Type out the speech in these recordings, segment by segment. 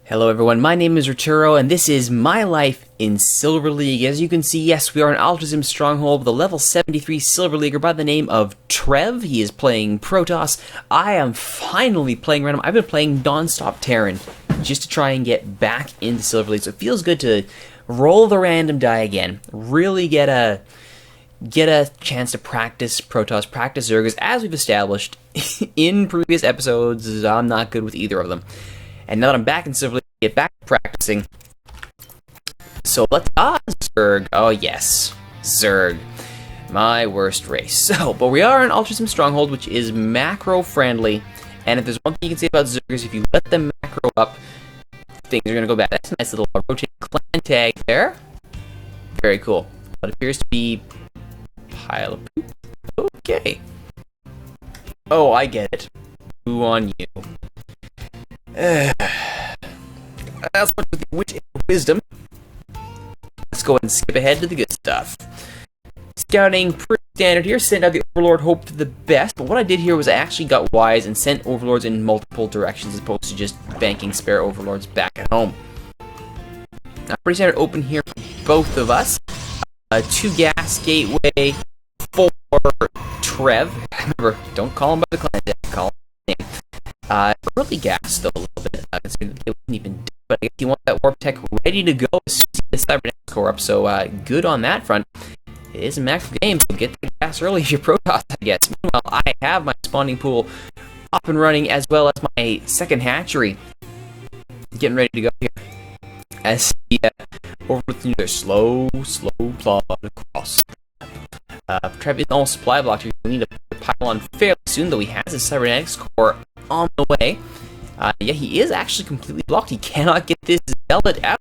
Hello everyone, my name is Rituro, and this is my life in Silver League. As you can see, yes, we are an Altruism stronghold with a level 73 Silver Leaguer by the name of Trev. He is playing Protoss. I am finally playing random. I've been playing non-stop Terran just to try and get back into Silver League, so it feels good to roll the random die again. Really get a chance to practice Protoss, practice Zerg, as we've established in previous episodes. I'm not good with either of them. And now that I'm back in Silver League, get back to practicing. So let's... Zerg. Oh, yes. Zerg. My worst race. So, but we are an Altruism stronghold, which is macro-friendly. And if there's one thing you can say about Zergers, if you let them macro up, things are going to go bad. That's a nice little rotating clan tag there. Very cool. What appears to be... pile of poop. Okay. Oh, I get it. Who on you? That's what with the wit and wisdom. Let's go ahead and skip ahead to the good stuff. Scouting, pretty standard here. Sent out the Overlord, hope for the best. But what I did here was I actually got wise and sent Overlords in multiple directions as opposed to just banking spare Overlords back at home. Now, pretty standard open here for both of us. 2 gas gateway, 4 Trev. Remember, don't call him by the clan tag, call him by the name. Early gas though a little bit, considering that they wouldn't even do, but I guess you want that warp tech ready to go as soon as the cybernetics core up, so good on that front. It is a max game, so get the gas early if you're Protoss, I guess. Meanwhile, I have my spawning pool up and running, as well as my second hatchery getting ready to go here. As the overthrough their slow plod across. Trev is almost supply blocked here. We need to put the pylon fairly soon, though he has his cybernetics core on the way. Yeah, he is actually completely blocked. He cannot get this zealot out.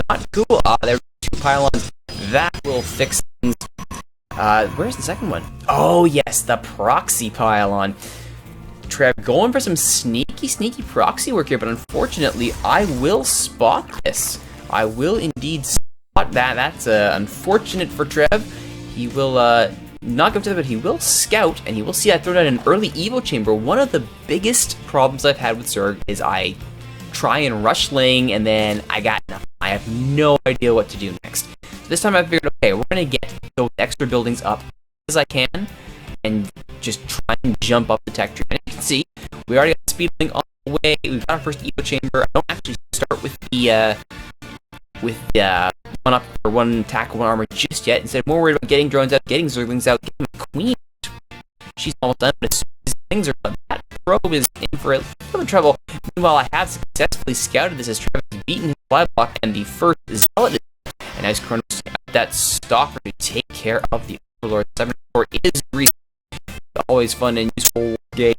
Not cool. There are 2 pylons. That will fix things. Where's the second one? Oh, yes, the proxy pylon. Trev going for some sneaky proxy work here, but unfortunately, I will spot this. I will indeed spot that. That's unfortunate for Trev. He will not go to that, but he will scout, and he will see I throw down an early Evo chamber. One of the biggest problems I've had with Zerg is I try and rush laying, and then I got nothing. I have no idea what to do next. So this time I figured, okay, we're going to get those extra buildings up as I can, and just try and jump up the tech tree. And you can see, we already got speedling on the way. We've got our first Evo chamber. I don't actually start with the one up or one attack, one armor just yet. Instead, more worried about getting drones out, getting Zerglings out, getting the queen out. She's almost done, but as soon as things are done, that probe is in for a little bit of trouble. Meanwhile, I have successfully scouted this as Trev has beaten his fly block, and the first zealot, and as Kronos that stalker to take care of the Overlord. 74 is always fun and useful gate.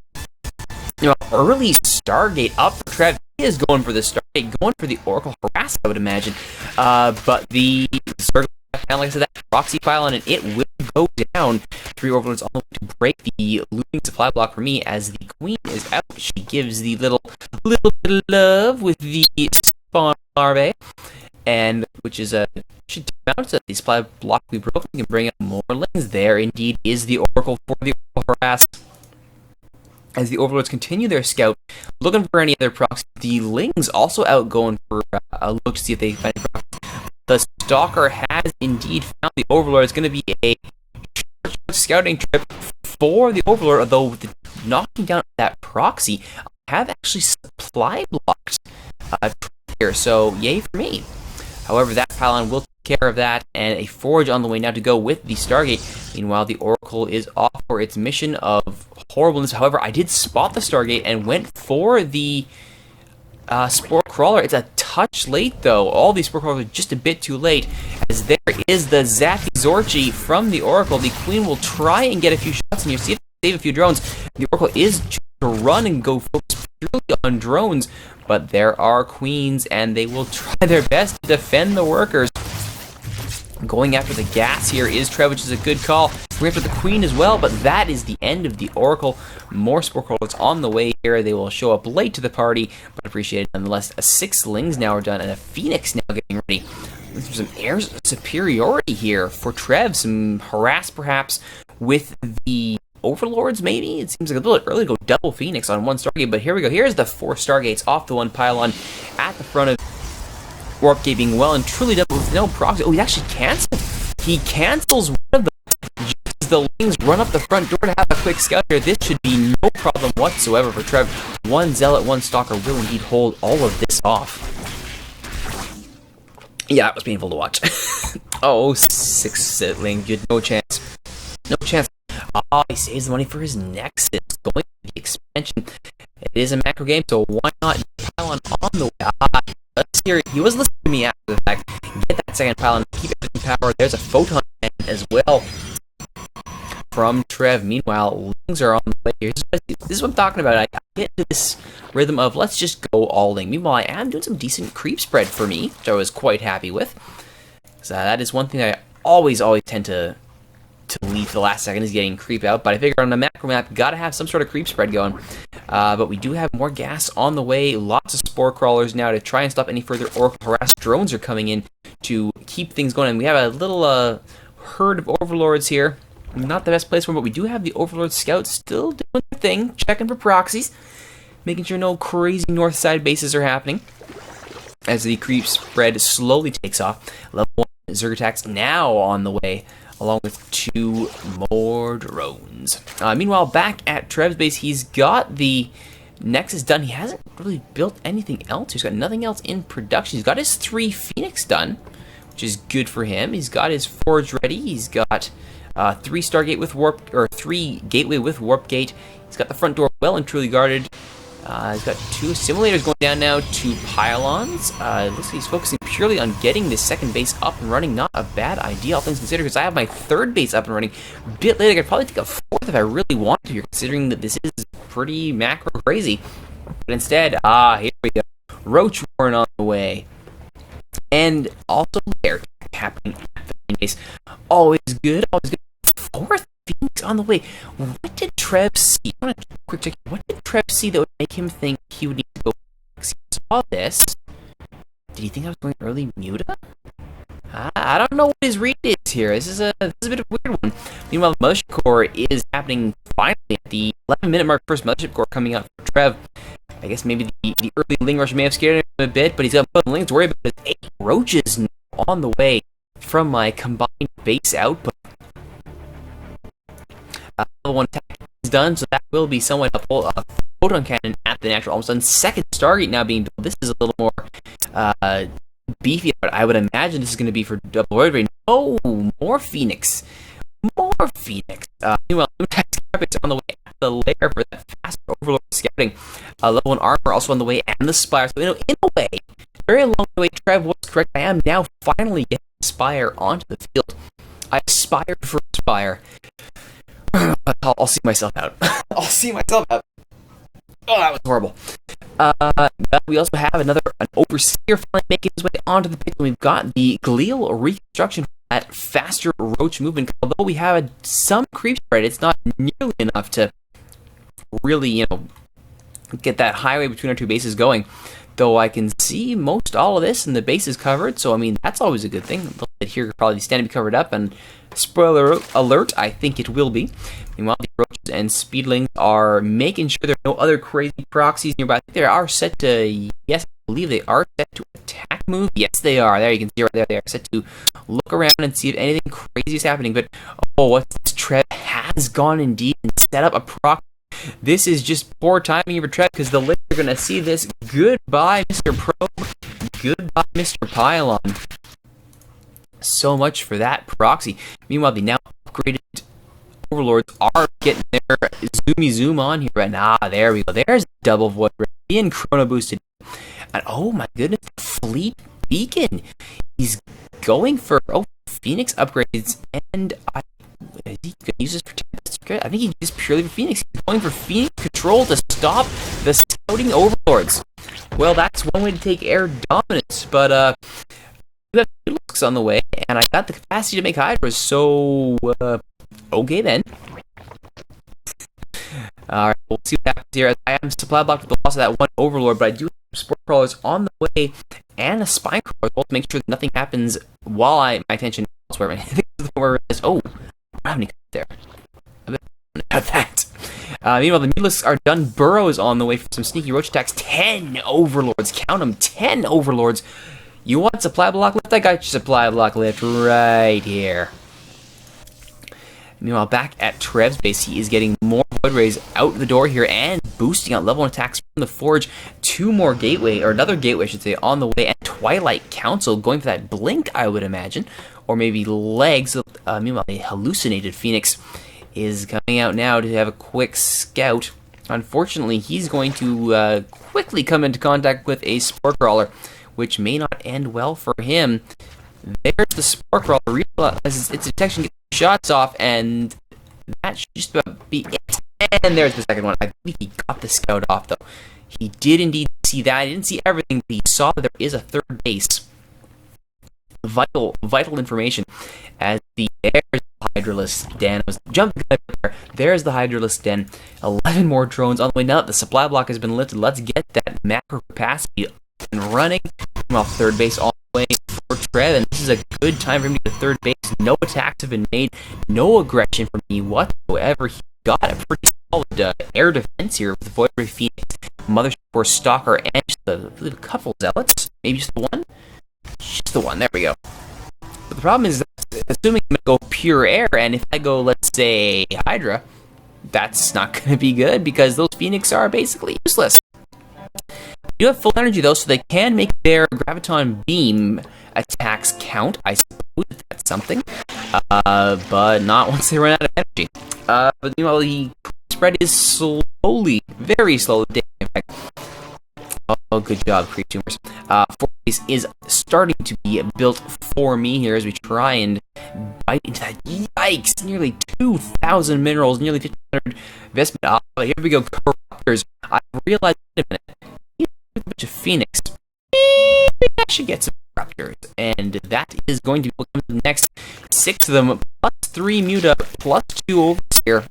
You know, early Stargate up for Trev. He is going for the Stargate, going for the Oracle Harass, I would imagine. But the Zerg, like I said, that proxy pylon, and it will go down. 3 Overlords on the way to break the looting supply block for me as the Queen is out. She gives the little bit of love with the spawn larvae, and which is should bounce at the supply block we broke. We can bring out more lings. There indeed is the Oracle for the Oracle Harass. As the Overlords continue their scout, looking for any other proxies, the Lings also out going for a look to see if they find any proxies. The Stalker has indeed found the Overlord. It's going to be a short scouting trip for the Overlord, although with the knocking down that proxy, I have actually supply blocked here, so yay for me. However, that pylon will take care of that, and a forge on the way now to go with the Stargate. Meanwhile, the Oracle is off for its mission of horribleness. However, I did spot the Stargate and went for the Spore Crawler. It's a touch late, though. All these Spore Crawlers are just a bit too late, as there is the Zappy Zorchi from the Oracle. The Queen will try and get a few shots in here, see if they save a few drones. The Oracle is to run and go focus purely on drones, but there are Queens, and they will try their best to defend the workers. Going after the gas here is Trev, which is a good call. We're after the Queen as well, but that is the end of the Oracle. More Spore Crawlers on the way here. They will show up late to the party, but appreciated nonetheless. 6 Lings now are done, and a Phoenix now getting ready. There's some air superiority here for Trev. Some harass, perhaps, with the Overlords, maybe? It seems like a little early to go double Phoenix on one Stargate, but here we go. Here's the 4 Stargates off the one pylon, at the front of Warp Gate being well and truly done with no proxy. Oh, he actually canceled. He cancels one of them. Just as the Lings run up the front door to have a quick scout here, this should be no problem whatsoever for Trev. One Zealot, one Stalker will indeed hold all of this off. Yeah, it was painful to watch. Oh, 6 Lings, you had no chance. No chance. Ah, he saves the money for his Nexus. Going to the expansion. It is a macro game, so why not pylon on the way? Let's hear it. He was listening to me after the fact. Get that second pylon, keep everything power. There's a photon as well from Trev. Meanwhile, Lings are on the way here. This is what I'm talking about. I get into this rhythm of let's just go all Ling. Meanwhile, I am doing some decent creep spread for me, which I was quite happy with. So that is one thing that I always tend to leave the last second is getting creep out, but I figure on the macro map, gotta have some sort of creep spread going. But we do have more gas on the way, lots of spore crawlers now to try and stop any further Oracle harass. Drones are coming in to keep things going, and we have a little herd of overlords here. Not the best place for them, but we do have the overlord scouts still doing their thing, checking for proxies, making sure no crazy north side bases are happening. As the creep spread slowly takes off, level 1 Zerg attacks now on the way, along with 2 more drones. Meanwhile, back at Trev's base, he's got the Nexus done. He hasn't really built anything else. He's got nothing else in production. He's got his 3 Phoenix done, which is good for him. He's got his Forge ready. He's got 3 Stargate with Warp, or 3 Gateway with Warp Gate. He's got the front door well and truly guarded. He's got 2 simulators going down now, 2 pylons. It looks like he's focusing purely on getting this second base up and running. Not a bad idea, all things considered, because I have my 3rd base up and running. A bit later, I could probably take a 4th if I really want to, considering that this is pretty macro crazy. But instead, here we go. Roach Warren on the way. And also Bear happening at the main base. Always good, always good. 4th Phoenix on the way. What did Trev see? I want to do a quick check. What did Trev see that would make him think he would need to go? He saw this. Did he think I was going early Muta? I don't know what his read is here. This is a bit of a weird one. Meanwhile, the Mothership Core is happening finally at the 11-minute mark. First Mothership Core coming out for Trev. I guess maybe the early Ling rush may have scared him a bit, but he's got both Lings to worry about. There's 8 roaches on the way from my combined base output. Level 1 attack is done, so that will be somewhat helpful. Photon cannon at the natural, almost done. Second Stargate now being built. This is a little more beefy, but I would imagine this is going to be for double roid raid. Oh, more Phoenix. More Phoenix. Meanwhile, Carpets on the way at the lair for that fast overlord scouting. Level 1 armor also on the way, and the Spire. So, in a way, very long way, Trev was correct. I am now finally getting Spire onto the field. I aspired for Spire. I'll see myself out. I'll see myself out. Oh, that was horrible. We also have an Overseer finally making his way onto the pitch. We've got the Glial reconstruction at faster roach movement. Although we have some creep spread, it's not nearly enough to really, get that highway between our 2 bases going. Though I can see most all of this and the base is covered, so I mean that's always a good thing. A little bit here could probably stand to be covered up, and spoiler alert, I think it will be. Meanwhile, the roaches and speedlings are making sure there are no other crazy proxies nearby. I think they are set to, yes, I believe they are set to attack move. Yes, they are. There, you can see right there. They are set to look around and see if anything crazy is happening. But, oh, what's this? Trev has gone indeed and set up a proxy. This is just poor timing for Trev, because the Lings are going to see this. Goodbye, Mr. Probe. Goodbye, Mr. Pylon. So much for that proxy. Meanwhile, the now upgraded overlords are getting their zoomy zoom on here. Right now, there we go. There's double void being chrono boosted. And oh my goodness, fleet beacon. He's going for Phoenix upgrades, and is he gonna use this for good? I think he used purely for Phoenix. He's going for Phoenix control to stop the scouting overlords. Well, that's one way to take air dominance, but we have good looks on the way, and I got the capacity to make Hydras, so okay then. Alright, we'll see what happens here. I am supply blocked with the loss of that one overlord, but I do have sport crawlers on the way and a spine crawler to make sure that nothing happens while my attention elsewhere. I think this is where it is. Oh, I don't have any there. about that. Meanwhile, the Mutalisks are done. Burrows on the way for some sneaky roach attacks. 10 Overlords. Count them. 10 Overlords. You want supply block lift? I got your supply block lift right here. Meanwhile, back at Trev's base, he is getting more Void Rays out the door here and boosting out level 1 attacks from the Forge. 2 more Gateway, or another Gateway, I should say, on the way. And Twilight Council going for that Blink, I would imagine. Or maybe Legs. Meanwhile, a hallucinated Phoenix is coming out now to have a quick scout. Unfortunately, he's going to quickly come into contact with a Spore Crawler, which may not end well for him. There's the Spore Crawler, realizes its detection, gets shots off, and that should just about be it. And there's the second one. I believe he got the scout off, though. He did indeed see that. He didn't see everything, but he saw that there is a third base. Vital information. As there's the Hydralisk Den. I was jumping there. There's the Hydralisk Den. 11 more drones on the way. Now that the supply block has been lifted, let's get that macro capacity up and running. Well, third base all the way for Trev, and this is a good time for him to get to third base. No attacks have been made. No aggression from me whatsoever. He got a pretty solid air defense here with the Void Ray Phoenix, Mothership Stalker, and just I believe a couple Zealots. Maybe just the one? Just the one. There we go. But the problem is, assuming I'm going to go pure air, and if I go, let's say, Hydra, that's not going to be good because those Phoenix are basically useless. They do have full energy, though, so they can make their Graviton Beam attacks count, I suppose, if that's something. But not once they run out of energy. But meanwhile, the spread is slowly, very slowly taking effect. Oh, good job, Creep Tumors. Fourth base is starting to be built for me here as we try and bite into that. Yikes! Nearly 2,000 minerals, nearly 1,500 investment. Here we go, Corruptors. I realized, wait a minute, he's a bunch of Phoenix. Maybe I should get some Corruptors. And that is going to become the next 6 of them, plus 3 Muta, plus 2 Overseer.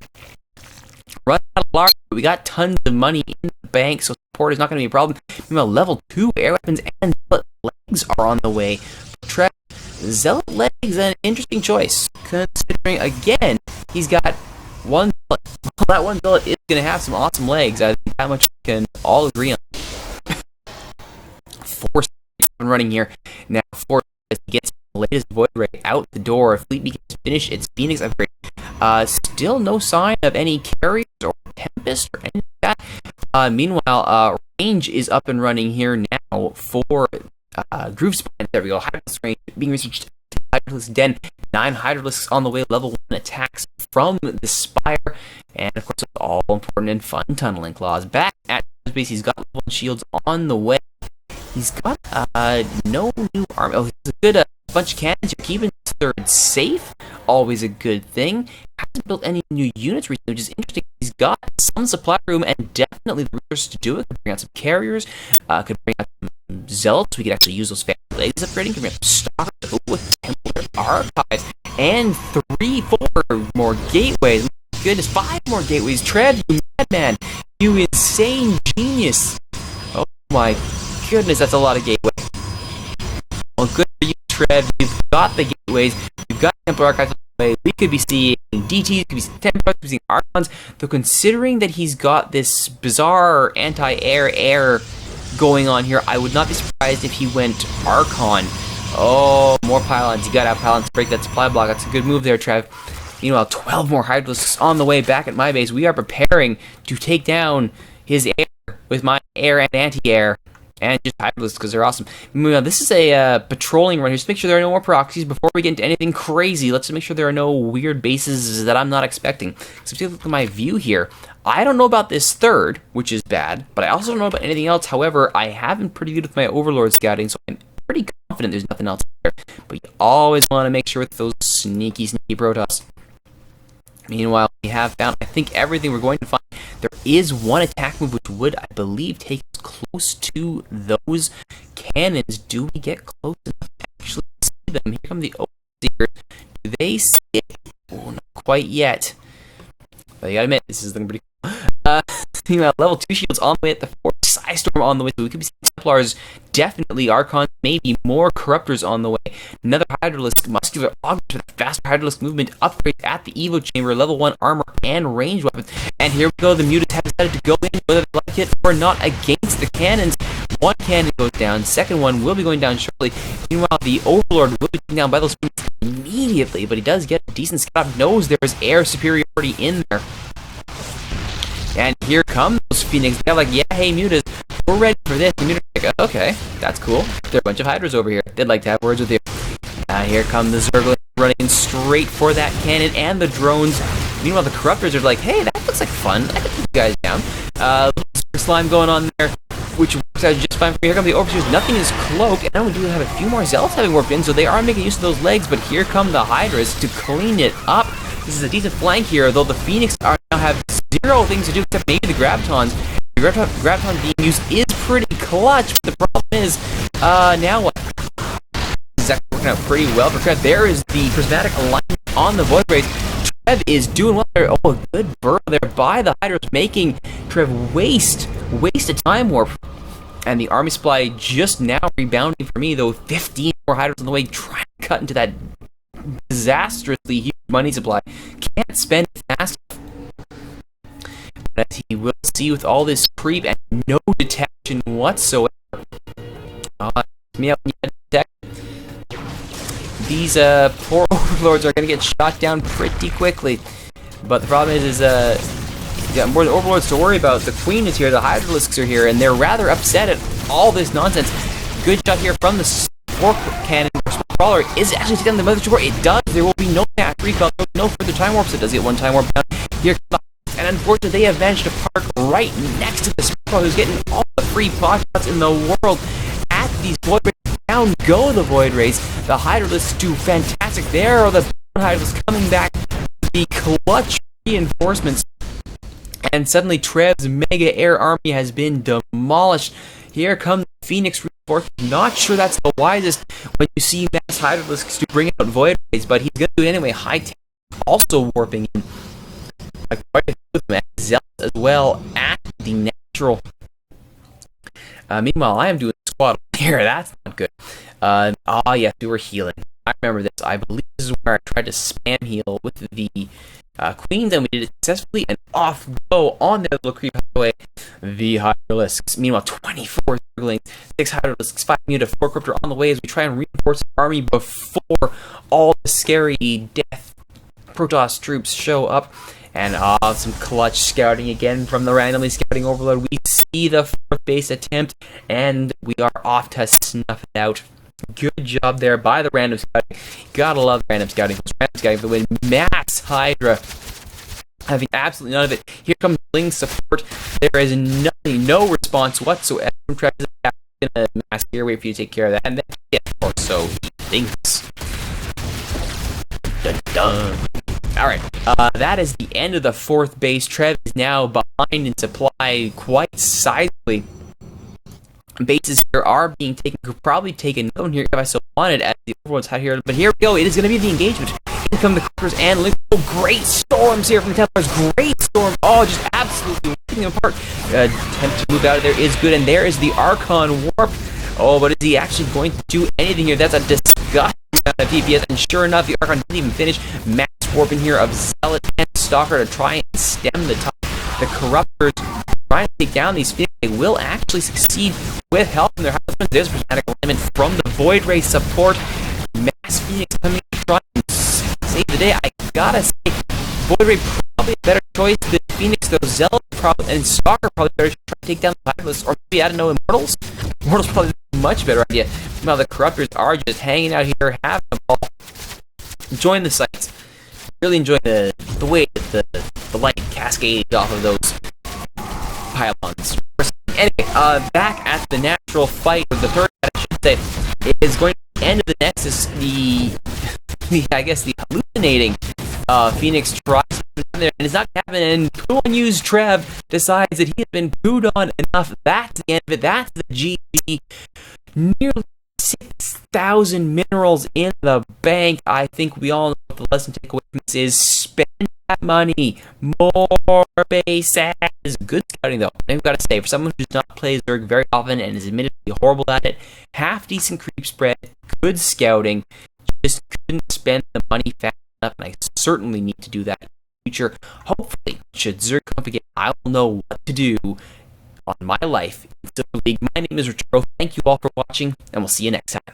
Run out of large, but we got tons of money in the bank, so support is not going to be a problem. Meanwhile, level 2 air weapons and Zealot legs are on the way. Trev, Zealot legs, an interesting choice, considering, again, he's got one Zealot. Well, that one Zealot is going to have some awesome legs. I think that much we can all agree on. 4 running here. Now, 4 gets the latest Void Ray out the door. Fleet begins to finish its Phoenix upgrade. Still no sign of any carriers or Tempest or anything like that. Meanwhile, range is up and running here now for Groove Spine. There we go. Hydralisk range being researched. Hydralisk Den. 9 Hydralisks on the way. Level 1 attacks from the Spire. And of course, it's all important and fun tunneling claws. Back at base, he's got level 1 shields on the way. He's got no new armor. Oh, he's a good bunch of cannons. You're keeping third safe. Always a good thing. Hasn't built any new units recently, which is interesting. He's got some supply room and definitely the resources to do it. Could bring out some carriers. Could bring out some Zealots. We could actually use those fancy legs upgrading. Could bring out some Stalkers with Templar Archives. And 3, 4 more gateways. My goodness, 5 more gateways. Trev, you madman. You insane genius. Oh my goodness, that's a lot of gateways. Well, good for you, Trev. You've got the gateways. You've got Templar Archives on the way. We could be seeing DTs, could be seeing Templars, could be seeing Archons. Though considering that he's got this bizarre anti-air going on here, I would not be surprised if he went Archon. Oh, more pylons. You gotta have pylons to break that supply block. That's a good move there, Trev. Meanwhile, 12 more Hydralisks on the way back at my base. We are preparing to take down his air with my air and anti-air. And just Hydralisks because they're awesome. Meanwhile, this is a patrolling run here. Just make sure there are no more proxies before we get into anything crazy. Let's make sure there are no weird bases that I'm not expecting. So if you look at my view here, I don't know about this third, which is bad, but I also don't know about anything else. However, I have been pretty good with my Overlord scouting, so I'm pretty confident there's nothing else there. But you always want to make sure with those sneaky Protoss. Meanwhile, we have found, I think, everything we're going to find. There is one attack move which would, I believe, take us close to those cannons. Do we get close enough to actually see them? Here come the Overseers. Do they see it? Oh, not quite yet. But you gotta admit, this is looking pretty cool. Meanwhile, level 2 shields on the way at the 4 Psystorm on the way, so we could be seeing Templars, definitely Archons, maybe more Corruptors on the way. Another Hydralisk, Muscular Augment with faster Hydralisk movement, upgrades at the Evo Chamber, level 1 armor, and ranged weapons. And here we go, the mutants have decided to go in, whether they like it or not, against the cannons. One cannon goes down, second one will be going down shortly. Meanwhile, the Overlord will be taken down by those mutants immediately, but he does get a decent scout, knows there is air superiority in there. And here come those Phoenix. They're like, yeah, hey, Mutas, we're ready for this. The Mutas are like, okay, that's cool. There are a bunch of Hydras over here. They'd like to have words with you. Here come the Zerg running straight for that cannon and the drones. Meanwhile, the Corruptors are like, hey, that looks like fun. I can put you guys down. Little slime going on there, which works out just fine for me. Here come the Overseers. Nothing is cloaked, and now we do have a few more Zealots having warped in, so they are making use of those legs, but here come the Hydras to clean it up. This is a decent flank here, though the Phoenix now have zero things to do except maybe the Gravitons. The Graviton being used is pretty clutch, but the problem is, now what? This is actually working out pretty well for Trev. There is the prismatic alignment on the Void Rays. Trev is doing well there. Oh, a good burrow there by the Hydras, making Trev waste a time warp. And the army supply just now rebounding for me, though 15 more Hydras on the way, trying to cut into that disastrously huge money supply. Can't spend it fast enough. But as he will see with all this creep and no detection whatsoever. Me up when you detect. These poor Overlords are going to get shot down pretty quickly. But the problem is you got more than Overlords to worry about. The Queen is here, the Hydralisks are here, and they're rather upset at all this nonsense. Good shot here from the Spork Cannon. Crawler is actually taking down the Mother Support. It does. There will be no fast recall, no further time warps. It does get one time warp down. Here comes the, and unfortunately, they have managed to park right next to the Spork, who's getting all the free pot shots in the world at these Void Rays. Down go the Void Rays. The Hydralisks do fantastic. There are the Hydralisks coming back. The clutch reinforcements. And suddenly, Trev's Mega Air Army has been demolished. Here comes Phoenix reinforcements. Not sure that's the wisest when you see mass Hydralisks to bring out Void Rays, but he's going to do it anyway. High Tech also warping in. Quite a few of them, Zealots as well at the natural. Meanwhile, I am doing squad here. That's not good. Yes, we were healing. I remember this. I believe this is where I tried to spam heal with the Queens, and we did it successfully, and off go on their little creep highway, the Hydralisks. Meanwhile, 24 Zerglings, 6 Hydralisks, 5 Muta, 4 Cryptor on the way as we try and reinforce the army before all the scary death Protoss troops show up. And some clutch scouting again from the randomly scouting Overlord. We see the 4th base attempt, and we are off to snuff it out. Good job there by the random scouting. Gotta love random scouting. Random scouting for the win. Max Hydra having absolutely none of it. Here comes Ling support. There is nothing, no response whatsoever from Travis. Gonna mask here, wait for you to take care of that, and then yeah, or so he thinks. Dun dun. Alright, that is the end of the 4th base. Trev is now behind in supply quite sizably. Bases here are being taken. Could probably take another one here if I so wanted, as the Overlords had here. But here we go. It is going to be the engagement. In come the Clippers and Link. Oh, great storms here from the Templars. Great storm. Oh, just absolutely ripping them apart. Attempt to move out of there is good. And there is the Archon Warp. Oh, but is he actually going to do anything here? That's a disgusting amount of DPS. And sure enough, the Archon didn't even finish. Max warp in here of Zealot and Stalker to try and stem the top. The Corruptors trying to take down these Phoenix. They will actually succeed with help from their husbands. There's prismatic alignment from the Void Ray support. Mass Phoenix coming to try and save the day. I gotta say, Void Ray probably a better choice than Phoenix, though Zealot probably, and Stalker probably better to try to take down the Hydralisks, or maybe I don't know, Immortals? Immortals probably a much better idea. Now the Corruptors are just hanging out here, having a ball. Enjoying the sights. Really enjoying the way that the light cascades off of those pylons. Anyway, back at the natural fight of the 3rd, I should say, it is going to end of the Nexus. I guess the hallucinating Phoenix tries to come there, and it's not happening. And Poo Unused Trev decides that he has been pooed on enough. That's the end of it. That's the GG. Nearly 6,000 minerals in the bank. I think we all know what the lesson to take away from this is: spend that money. More bases. Good scouting, though. I've got to say, for someone who does not play Zerg very often and is admittedly horrible at it, half decent creep spread, good scouting, just couldn't spend the money fast enough, and I certainly need to do that in the future. Hopefully, should Zerg come up again, I will know what to do on my life in Silver League. My name is Rituro. Thank you all for watching, and we'll see you next time.